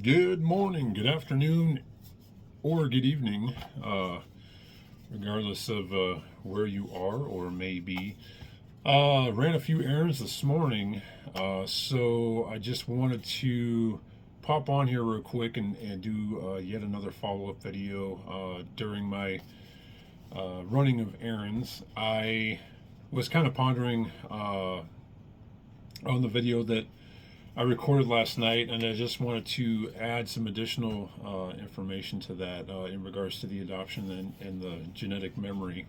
Good morning, good afternoon, or good evening, regardless of where you are or may be. Ran a few errands this morning, so I just wanted to pop on here real quick and do yet another follow up video during my running of errands. I was kind of pondering on the video that I recorded last night, and I just wanted to add some additional information to that in regards to the adoption and the genetic memory.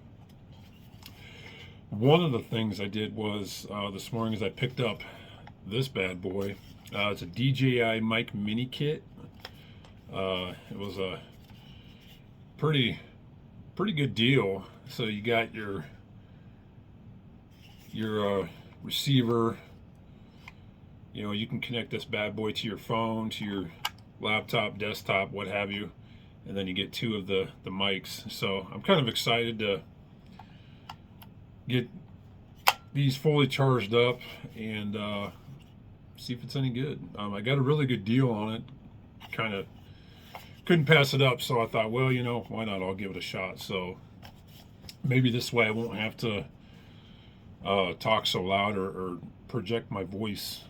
One of the things I did was this morning is I picked up this bad boy. It's a DJI mic mini kit. It was a pretty good deal. So you got your receiver. You know, you can connect this bad boy to your phone, to your laptop, desktop, what have you, and then you get two of the mics. So I'm kind of excited to get these fully charged up and see if it's any good. I got a really good deal on it. Kind of couldn't pass it up, so I thought, well, you know, why not? I'll give it a shot. So maybe this way I won't have to talk so loud or project my voice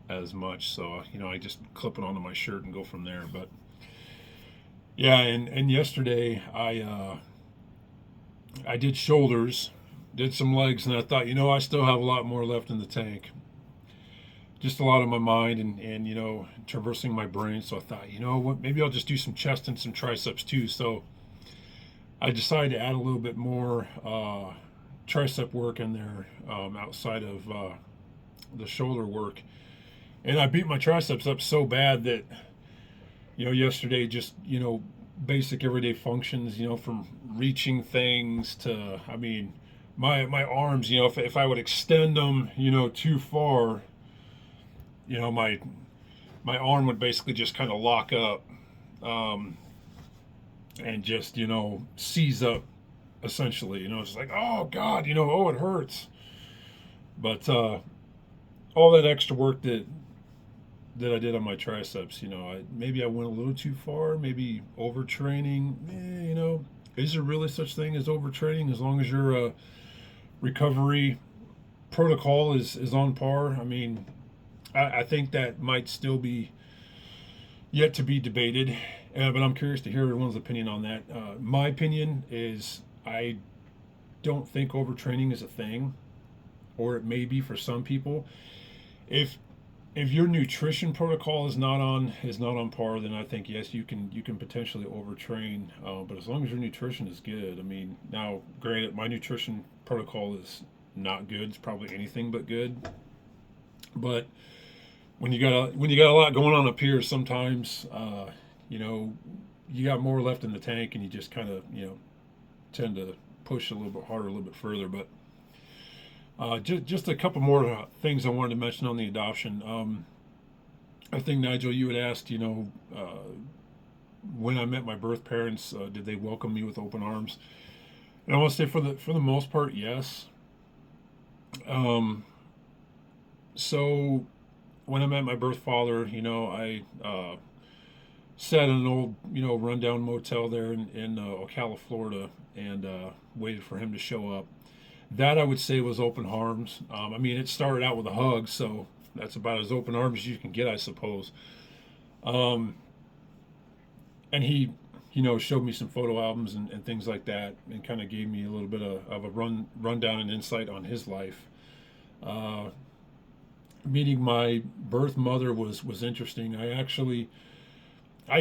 as much. So you know, I just clip it onto my shirt and go from there. But yeah, and yesterday I did shoulders, did some legs, and I thought, you know, I still have a lot more left in the tank. Just a lot on my mind and you know, traversing my brain. So I thought, you know what, maybe I'll just do some chest and some triceps too. So I decided to add a little bit more tricep work in there outside of the shoulder work. And I beat my triceps up so bad that, you know, yesterday just, you know, basic everyday functions, you know, from reaching things to, I mean, my arms, you know, if I would extend them, you know, too far, you know, my arm would basically just kind of lock up and just, you know, seize up essentially. You know, it's like, oh God, you know, oh, it hurts. But all that extra work that I did on my triceps, you know, maybe I went a little too far, maybe overtraining. You know, is there really such thing as overtraining as long as your recovery protocol is on par? I mean, I think that might still be yet to be debated, but I'm curious to hear everyone's opinion on that. My opinion is I don't think overtraining is a thing, or it may be for some people. If your nutrition protocol is not on par, then I think yes, you can potentially overtrain. But as long as your nutrition is good, I mean, now granted, my nutrition protocol is not good. It's probably anything but good. But when you got a lot going on up here, sometimes you know, you got more left in the tank, and you just kind of, you know, tend to push a little bit harder, a little bit further. But just a couple more things I wanted to mention on the adoption. I think, Nigel, you had asked, you know, when I met my birth parents, did they welcome me with open arms? And I want to say for the most part, yes. So when I met my birth father, you know, I sat in an old, you know, rundown motel there in Ocala, Florida, and waited for him to show up. That I would say was open arms. I mean, it started out with a hug, so that's about as open arms as you can get, I suppose. And he, you know, showed me some photo albums and things like that, and kind of gave me a little bit of a rundown and insight on his life. Meeting my birth mother was interesting. I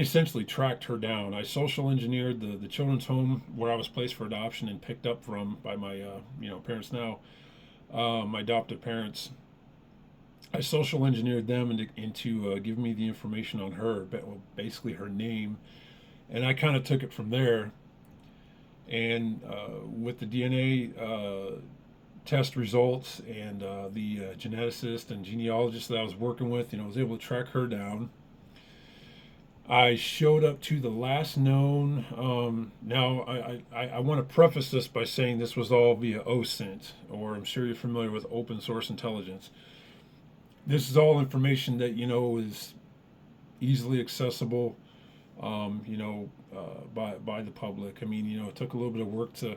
essentially tracked her down. I social engineered the children's home where I was placed for adoption and picked up from by my you know, parents now, my adoptive parents. I social engineered them into giving me the information on her, well, basically her name, and I kind of took it from there. And with the DNA test results and the geneticist and genealogist that I was working with, you know, I was able to track her down. I showed up to the last known. Now, I want to preface this by saying this was all via OSINT, or I'm sure you're familiar with open source intelligence. This is all information that, you know, is easily accessible, by the public. I mean, it took a little bit of work to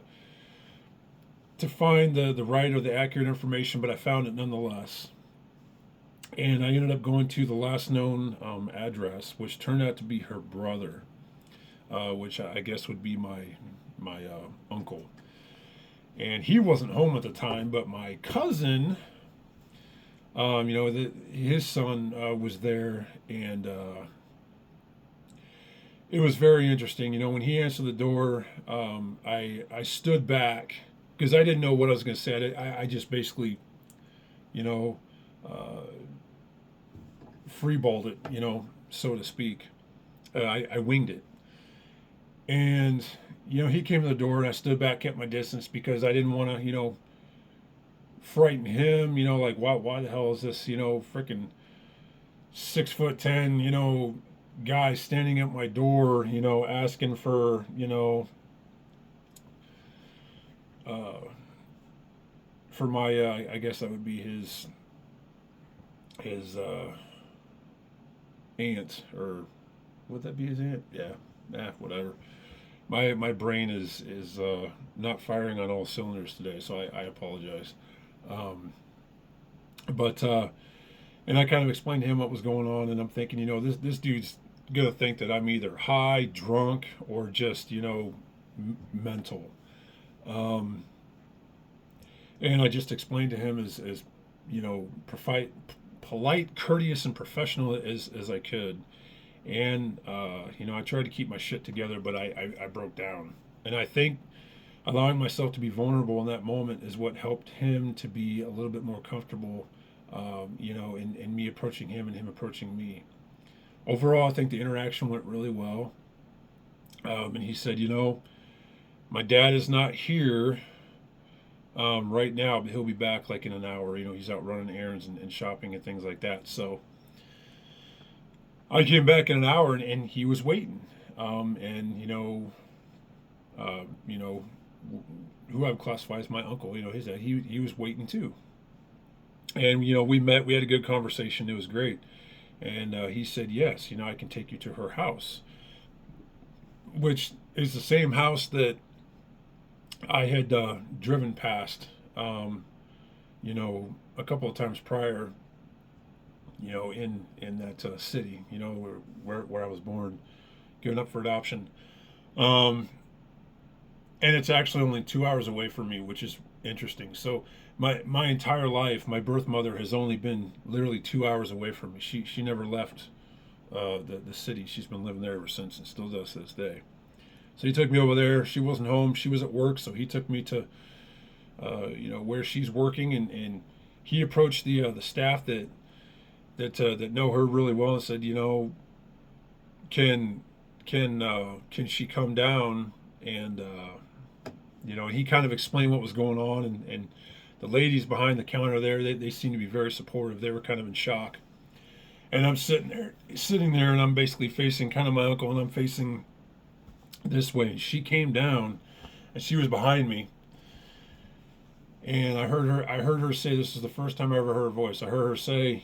find the right or the accurate information, but I found it nonetheless. And I ended up going to the last known address, which turned out to be her brother, which I guess would be my uncle. And he wasn't home at the time, but my cousin, his son was there, and it was very interesting. When he answered the door, I stood back because I didn't know what I was going to say. I just basically, you know, uh, freeballed it, so to speak. I winged it. And, he came to the door and I stood back, kept my distance because I didn't want to, frighten him, like, why the hell is this, freaking 6'10", guy standing at my door, asking for, uh, for my, I guess that would be his aunt, or would that be his aunt? Yeah, whatever. My brain is not firing on all cylinders today, so I apologize. Um, but and I kind of explained to him what was going on, and I'm thinking, this dude's gonna think that I'm either high, drunk, or just mental. Um, and I just explained to him as polite, courteous, and professional as I could. And I tried to keep my shit together, but I broke down. And I think allowing myself to be vulnerable in that moment is what helped him to be a little bit more comfortable, in me approaching him and him approaching me. Overall, I think the interaction went really well. And he said, my dad is not here right now, but he'll be back like in an hour. He's out running errands and shopping and things like that. So I came back in an hour, and he was waiting. And uh, you know, who I would classify as my uncle, his dad, he was waiting too. And we met, we had a good conversation. It was great. And he said, yes, I can take you to her house, which is the same house that I had driven past, a couple of times prior, in that city, where I was born, given up for adoption. Um, and it's actually only 2 hours away from me, which is interesting. So my entire life, my birth mother has only been literally 2 hours away from me. She never left the city. She's been living there ever since, and still does to this day. So he took me over there. She wasn't home. She was at work, so he took me to where she's working, and he approached the staff that know her really well and said, can can she come down, and and he kind of explained what was going on, and the ladies behind the counter there, they seemed to be very supportive. They were kind of in shock. And I'm sitting there, and I'm basically facing kind of my uncle, and I'm facing this way. She came down, and she was behind me, and I heard her say, this is the first time I ever heard her voice. I heard her say,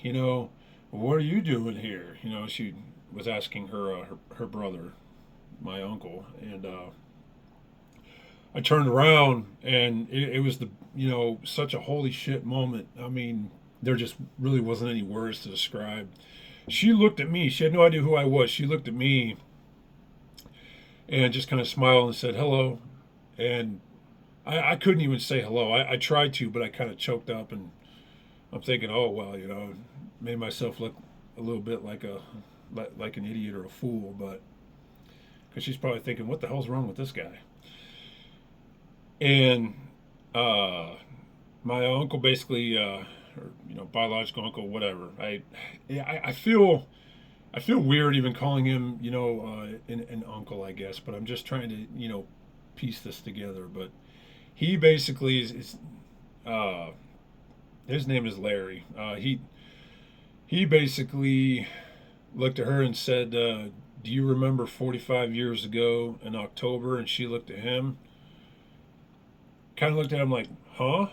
what are you doing here? She was asking her brother, my uncle, and I turned around, and it was such a holy shit moment. I mean, there just really wasn't any words to describe. She looked at me. She had no idea who I was. She looked at me and just kind of smiled and said hello. And I couldn't even say hello. I tried to, but I kind of choked up, and I'm thinking, oh well, made myself look a little bit like an idiot or a fool, but because she's probably thinking, what the hell's wrong with this guy? And uh, my uncle basically, or biological uncle, whatever. I feel weird even calling him, an uncle, I guess. But I'm just trying to, piece this together. But he basically is uh, his name is Larry. He basically looked at her and said, "Do you remember 45 years ago in October?" And she looked at him, kind of looked at him like, "Huh?"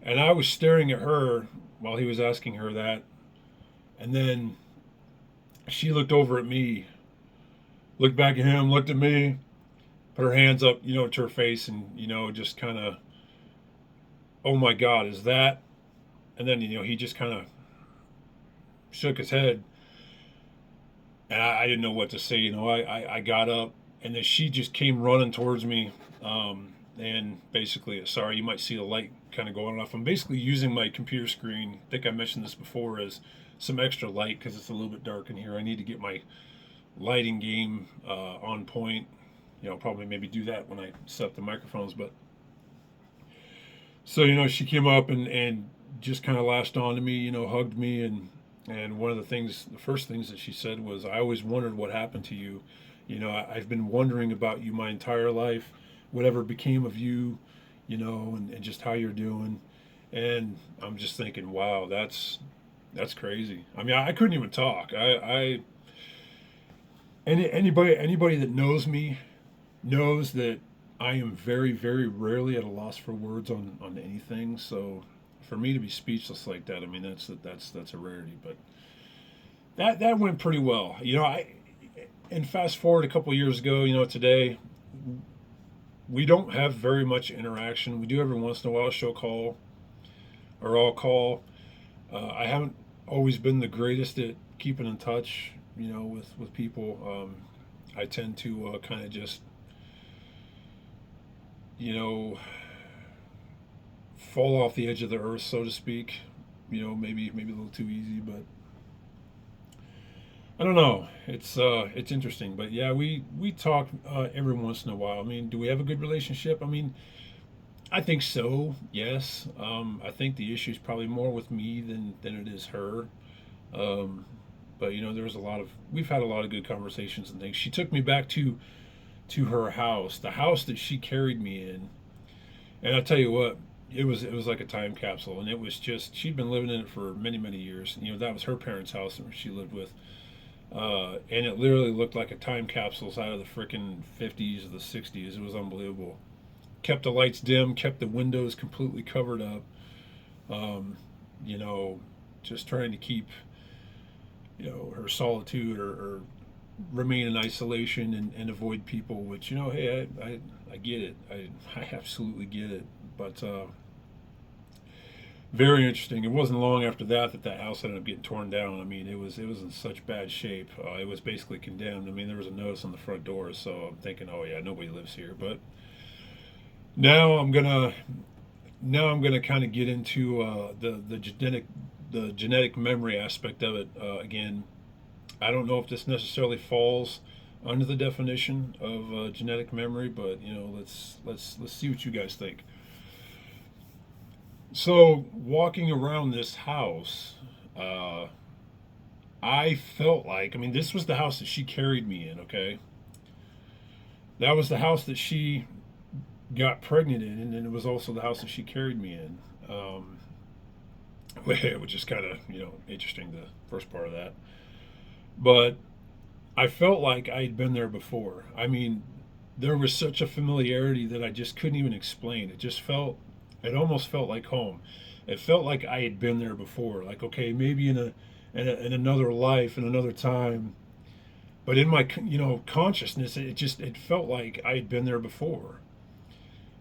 And I was staring at her while he was asking her that. And then she looked over at me, looked back at him, looked at me, put her hands up, to her face, and just kind of, oh my God, is that? And then he just kind of shook his head, and I didn't know what to say. I got up, and then she just came running towards me, and basically, sorry, you might see the light kind of going off. I'm basically using my computer screen. I think I mentioned this before as some extra light because it's a little bit dark in here. I need to get my lighting game on point. Probably maybe do that when I set up the microphones. But so she came up and just kind of latched on to me, hugged me, and one of the first things that she said was, "I always wondered what happened to you. I've been wondering about you my entire life, whatever became of you, and just how you're doing." And I'm just thinking, wow, that's crazy. I mean, I couldn't even talk. Anybody that knows me knows that I am very, very rarely at a loss for words on anything. So for me to be speechless like that, I mean, that's a rarity. But that went pretty well. And fast forward a couple years ago, today we don't have very much interaction. We do every once in a while she'll call or I'll call. I haven't always been the greatest at keeping in touch, with people. I tend to kind of just, you know, fall off the edge of the earth, so to speak. Maybe a little too easy, but I don't know. It's interesting, but yeah, we talk every once in a while. I mean, do we have a good relationship? I mean, I think so. Yes. I think the issue is probably more with me than it is her. Um, but there's we've had a lot of good conversations and things. She took me back to her house, the house that she carried me in, and I tell you what, it was like a time capsule, and it was just she'd been living in it for many many years. That was her parents' house that she lived with, and it literally looked like a time capsule out of the frickin' 50s or the 60s. It was unbelievable. Kept the lights dim, kept the windows completely covered up. Um, you know, just trying to keep her solitude or remain in isolation and avoid people. Which hey, I get it. I absolutely get it. But very interesting. It wasn't long after that house ended up getting torn down. I mean, it was in such bad shape. It was basically condemned. I mean, there was a notice on the front door, so I'm thinking, oh yeah, nobody lives here. But now I'm gonna kind of get into the genetic memory aspect of it again. I don't know if this necessarily falls under the definition of genetic memory, but let's see what you guys think. So walking around this house, uh, I felt like, I mean, this was the house that she carried me in. Okay, that was the house that she got pregnant in, and then it was also the house that she carried me in. Which is kind of interesting, the first part of that. But I felt like I had been there before. I mean, there was such a familiarity that I just couldn't even explain. It almost felt like home. It felt like I had been there before. Like, okay, maybe in another life, in another time, but in my consciousness, it felt like I had been there before.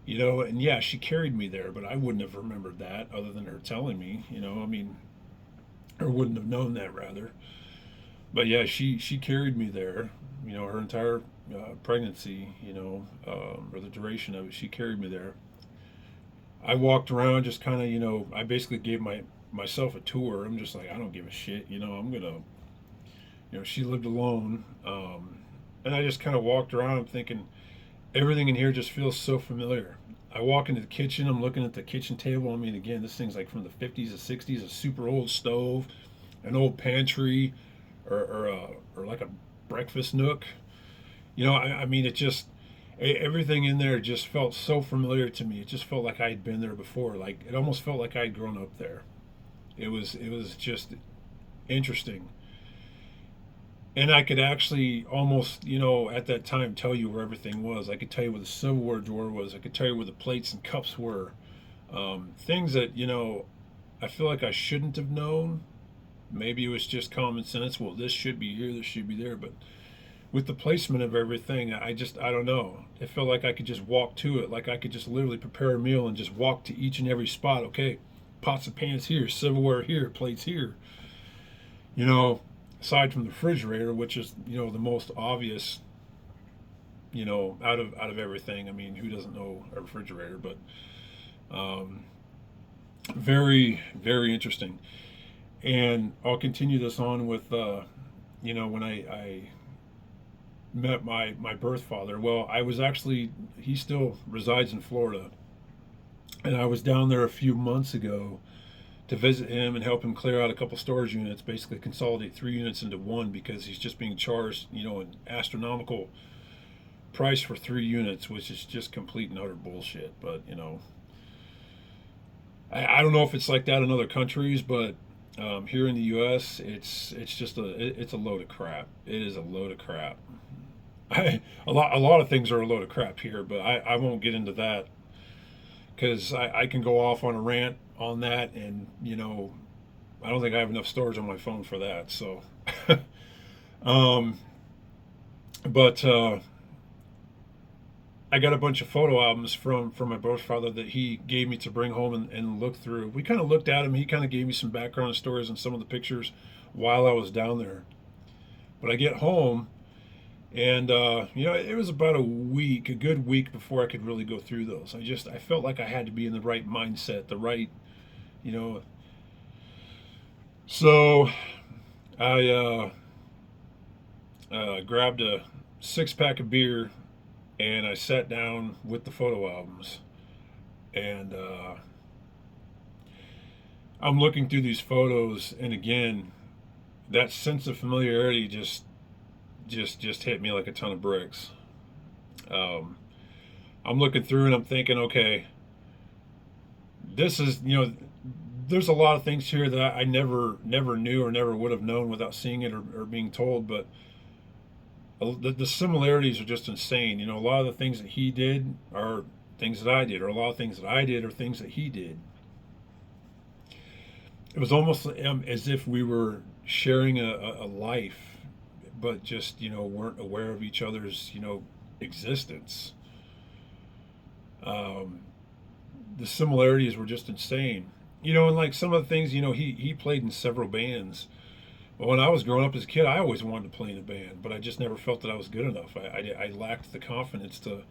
And yeah, she carried me there, but I wouldn't have remembered that other than her telling me. I mean, or wouldn't have known that rather. But yeah, she carried me there. Her entire pregnancy, or the duration of it, she carried me there. I walked around, just kind of, I basically gave myself a tour. I'm just like, I don't give a shit. I'm gonna, she lived alone, and I just kind of walked around. I'm thinking everything in here just feels so familiar. I walk into the kitchen. I'm looking at the kitchen table. I mean, again, this thing's like from the 50s or 60s, a super old stove, an old pantry, or like a breakfast nook. I mean, everything in there just felt so familiar to me. It just felt like I had been there before. Like it almost felt like I had grown up there. It was just interesting, and I could actually almost at that time tell you where everything was. I could tell you where the silverware drawer was. I could tell you where the plates and cups were. Things that I feel like I shouldn't have known, Maybe it was just common sense. Well, this should be here, this should be there. But with the placement of everything, I don't know. It felt like I could just walk to it. Like I could just literally prepare a meal and just walk to each and every spot. Okay, pots and pans here, silverware here, plates here. You know, aside from the refrigerator, which is, the most obvious, out of everything. I mean, who doesn't know a refrigerator? But um, very, very interesting. And I'll continue this on with, when I met my birth father. Well, I was actually, he still resides in Florida. And I was down there a few months ago to visit him and help him clear out a couple storage units, basically consolidate 3 units into one because he's just being charged, an astronomical price for 3 units, which is just complete and utter bullshit. But, I don't know if it's like that in other countries, but here in the U.S., it's just it's a load of crap. It is a load of crap. A lot of things are a load of crap here, but I won't get into that because I can go off on a rant on that, and I don't think I have enough storage on my phone for that. So, um, but I got a bunch of photo albums from my birth father that he gave me to bring home and look through. We kind of looked at him. He kind of gave me some background stories on some of the pictures while I was down there. But I get home, and it was about a good week before I could really go through those. I felt like I had to be in the right mindset, the right, you know. So I grabbed a 6 pack of beer and I sat down with the photo albums, and I'm looking through these photos, and again, that sense of familiarity just hit me like a ton of bricks. Um, I'm looking through and I'm thinking, okay, this is, there's a lot of things here that I never knew or never would have known without seeing it or being told, but the similarities are just insane. A lot of the things that he did are things that I did, or a lot of things that I did are things that he did. It was almost as if we were sharing a life, but just weren't aware of each other's existence. Um, the similarities were just insane. And like some of the things, he played in several bands. Well, when I was growing up as a kid, I always wanted to play in a band, but I just never felt that I was good enough. I lacked the confidence to,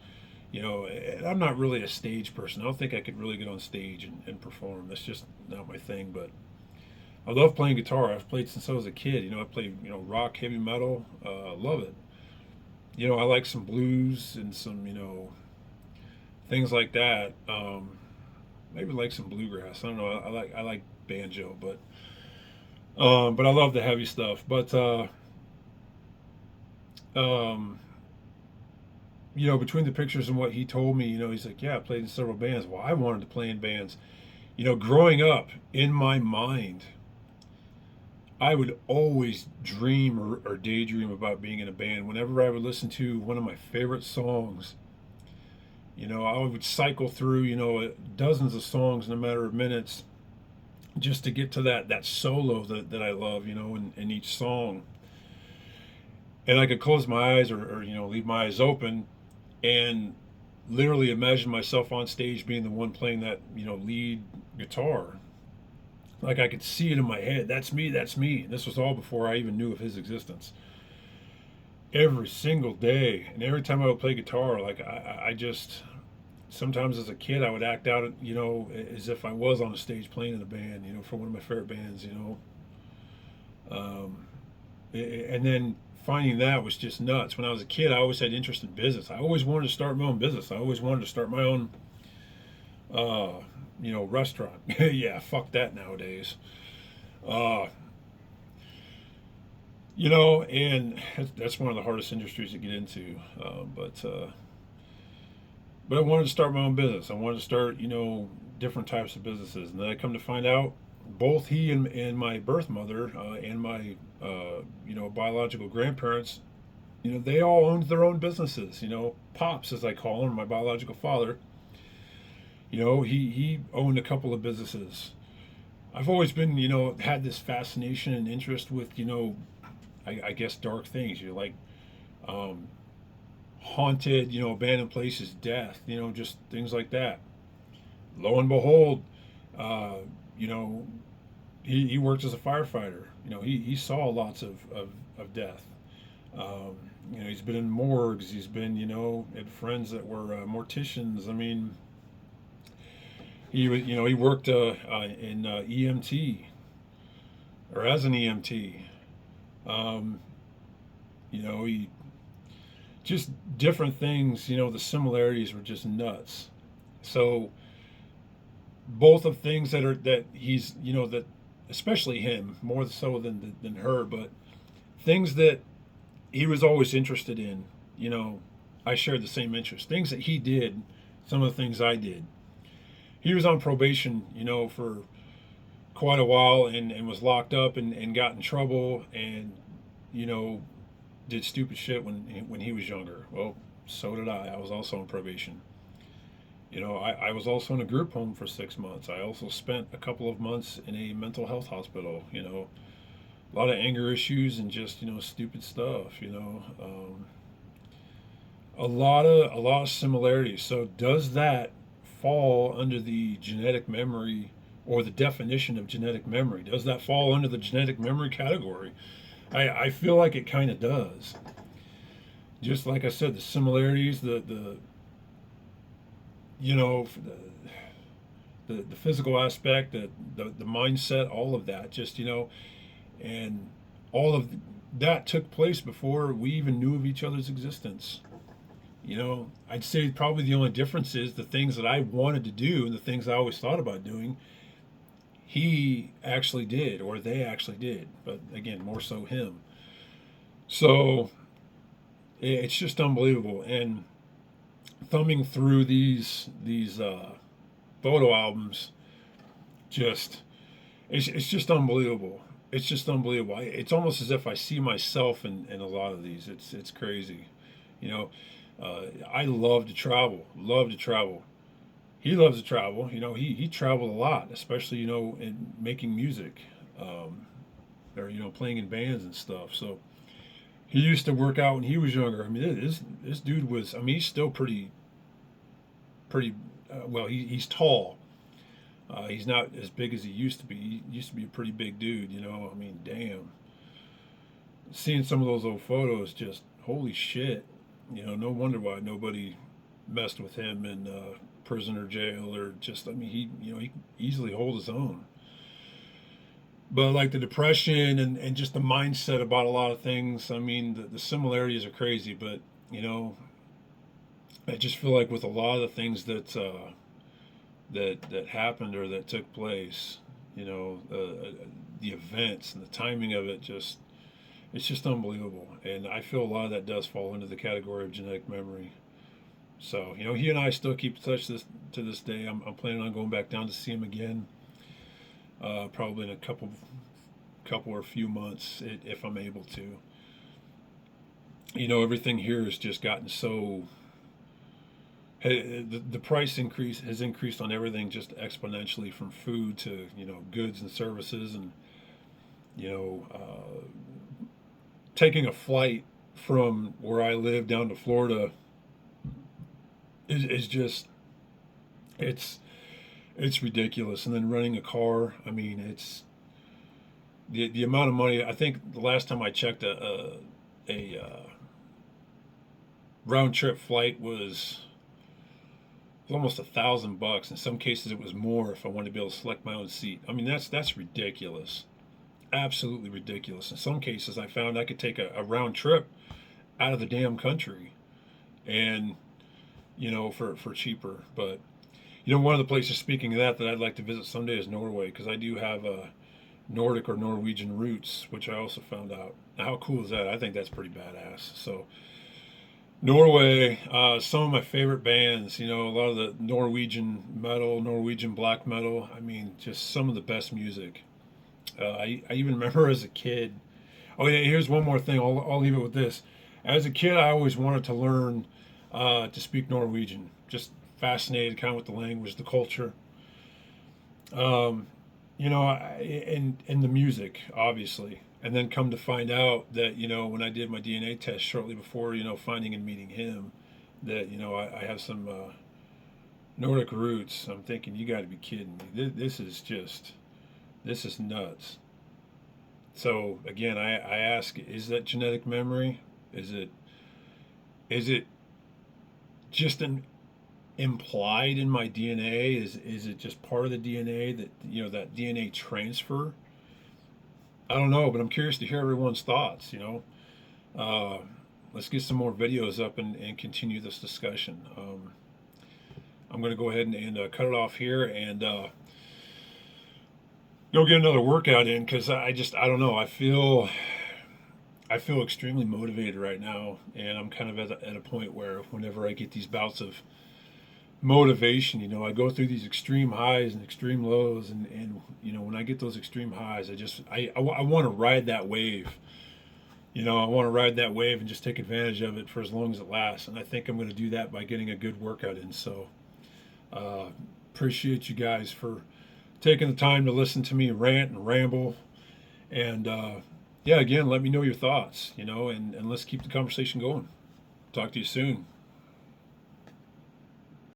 I'm not really a stage person. I don't think I could really get on stage and perform. That's just not my thing. But I love playing guitar. I've played since I was a kid. I played, rock, heavy metal. Love it. I like some blues and some, things like that. Maybe like some bluegrass. I don't know. I like banjo, but I love the heavy stuff. But um, between the pictures and what he told me, he's like, yeah, I played in several bands. Well, I wanted to play in bands. Growing up, in my mind, I would always dream or daydream about being in a band. Whenever I would listen to one of my favorite songs, I would cycle through, dozens of songs in a matter of minutes just to get to that solo that I love, in each song. And I could close my eyes or leave my eyes open and literally imagine myself on stage being the one playing that, lead guitar. Like I could see it in my head. That's me, that's me. And this was all before I even knew of his existence. Every single day, and every time I would play guitar, like I just, sometimes as a kid I would act out, as if I was on a stage playing in a band, for one of my favorite bands, and then finding that was just nuts. When I was a kid, I always had interest in business. I always wanted to start my own business. I always wanted to start my own, restaurant. Yeah, fuck that nowadays. Uh, and that's one of the hardest industries to get into. But I wanted to start my own business. I wanted to start, different types of businesses. And then I come to find out both he and my birth mother and my, biological grandparents, they all owned their own businesses. Pops, as I call him, my biological father, he owned a couple of businesses. I've always been, you know, had this fascination and interest with, you know, I guess dark things. You like um, haunted, you know, abandoned places, death, you know, just things like that. Lo and behold, uh, you know, he worked as a firefighter. You know, he saw lots of death. Um, you know, he's been in morgues. He's been, you know, had friends that were morticians. I mean, he was, you know, he worked in EMT or as an EMT. Um, you know, he just different things. You know, the similarities were just nuts. So both of things that he's, you know, that especially him more so than her, but things that he was always interested in. You know, I shared the same interest. Things that he did, some of the things I did. He was on probation, you know, for quite a while and was locked up and got in trouble and, you know, did stupid shit when he was younger. Well, so did I. I was also on probation. You know, I was also in a group home for 6 months. I also spent a couple of months in a mental health hospital. You know, a lot of anger issues and just, you know, stupid stuff. You know, a lot of similarities. So does that fall under the genetic memory or the definition of genetic memory? Does that fall under the genetic memory category? I feel like it kind of does. Just like I said, the similarities, the you know, the physical aspect, the mindset, all of that, just, you know, and all of that took place before we even knew of each other's existence. You know, I'd say probably the only difference is the things that I wanted to do and the things I always thought about doing, he actually did, or they actually did. But again, more so him. So it's just unbelievable. And thumbing through these photo albums, just it's just unbelievable. It's just unbelievable. It's almost as if I see myself in a lot of these. It's crazy. You know, I love to travel. Love to travel. He loves to travel. You know, he traveled a lot, especially, you know, in making music, um, or, you know, playing in bands and stuff. So he used to work out when he was younger. I mean, this dude was. I mean, he's still pretty. Well, he's tall. He's not as big as he used to be. He used to be a pretty big dude. You know, I mean, damn. Seeing some of those old photos, just holy shit. You know, no wonder why nobody messed with him in prison or jail or just. I mean, he could easily hold his own. But like the depression and just the mindset about a lot of things. I mean, the similarities are crazy, but you know, I just feel like with a lot of the things that happened or that took place, you know, the events and the timing of it, just it's just unbelievable. And I feel a lot of that does fall into the category of genetic memory. So you know, he and I still keep in touch to this day. I'm planning on going back down to see him again, probably in a couple or few months if I'm able to. You know, everything here has just gotten so. The price increase has increased on everything just exponentially, from food to, you know, goods and services, and you know, taking a flight from where I live down to Florida is just it's it's ridiculous. And then renting a car, I mean, it's the amount of money. I think the last time I checked, a round trip flight was almost $1,000. In some cases, it was more if I wanted to be able to select my own seat. I mean, that's ridiculous, absolutely ridiculous. In some cases, I found I could take a round trip out of the damn country, and you know, for cheaper. But you know, one of the places, speaking of that I'd like to visit someday is Norway, because I do have Nordic or Norwegian roots, which I also found out. How cool is that? I think that's pretty badass. So Norway, some of my favorite bands, you know, a lot of the Norwegian metal, Norwegian black metal. I mean, just some of the best music. I even remember as a kid. Oh, yeah, here's one more thing. I'll leave it with this. As a kid, I always wanted to learn to speak Norwegian. Just fascinated kind of with the language, the culture. Um, and the music, obviously. And then come to find out that, when I did my DNA test shortly before, finding and meeting him, that, I have some Nordic roots. I'm thinking, you got to be kidding me. This is nuts. So again, I ask, is that genetic memory? Is it is it just an implied in my DNA? Is it just part of the DNA that that DNA transfer? I don't know, but I'm curious to hear everyone's thoughts. Uh, let's get some more videos up and continue this discussion. I'm going to go ahead and cut it off here and go get another workout in because I don't know. I feel extremely motivated right now, and I'm kind of at a point where whenever I get these bouts of motivation, I go through these extreme highs and extreme lows, and when I get those extreme highs, I want to ride that wave. I want to ride that wave and just take advantage of it for as long as it lasts, and I think I'm going to do that by getting a good workout in. So uh, appreciate you guys for taking the time to listen to me rant and ramble, and yeah, again, let me know your thoughts, and let's keep the conversation going. Talk to you soon.